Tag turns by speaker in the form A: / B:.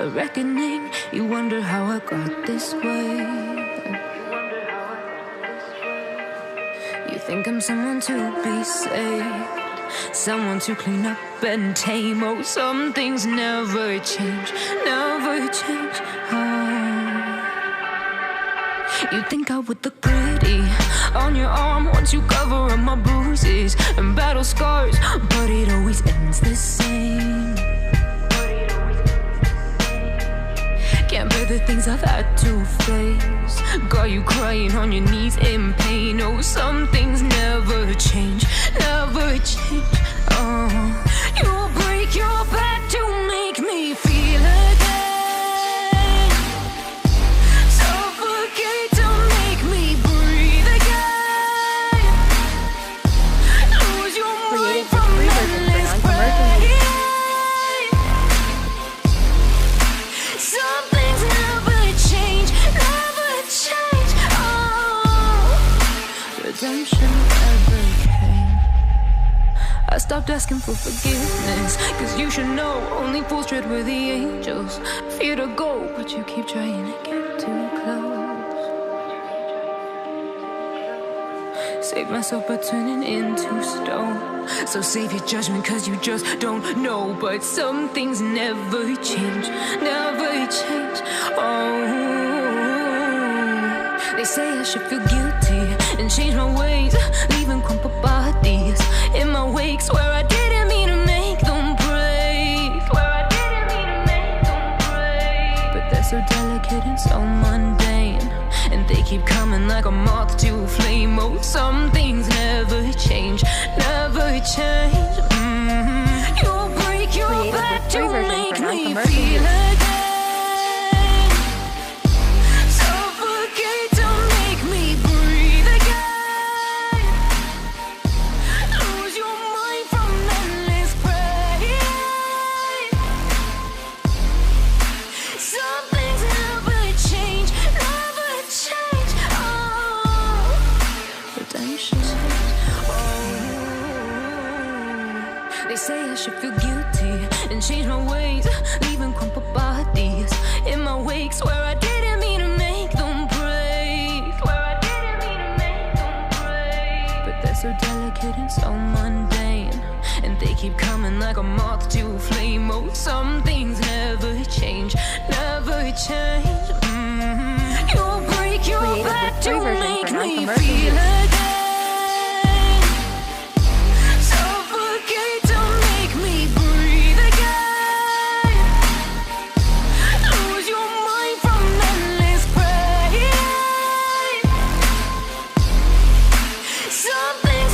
A: a reckoning. You wonder how I got this way. You think I'm someone to be saved, someone to clean up and tame. Oh, some things never change, never change. You think I would look pretty on your arm once you cover up my bruises and battle scars, but it always ends the same. Can't bear the things I've had to face, got you crying on your knees in pain. Oh, some things never change, never change. Oh, you'll break your back to make me feel again. I stopped asking for forgiveness, cause you should know only fools tread where the angels fear to go, but you keep trying to get too close. Save myself by turning into stone, so save your judgment cause you just don't know. But some things never change, never change. Oh, they say I should feel guilty and change my ways, leaving crumpled bodies in my wake. Swear I didn't mean to make them break, swear I didn't mean to make them break. But they're so delicate and so mundane, and they keep coming like a moth to a flame. Oh, some things never change, never change. You'll break your back to make me feel again. They say I should feel guilty and change my ways, leaving crumpled bodies in my wake. Swear I didn't mean to make them break, swear I didn't mean to make them break. But they're so delicate and so mundane, and they keep coming like a moth to a flame. Oh, some things never change, never change. You'll break your back to make me feel again. Some things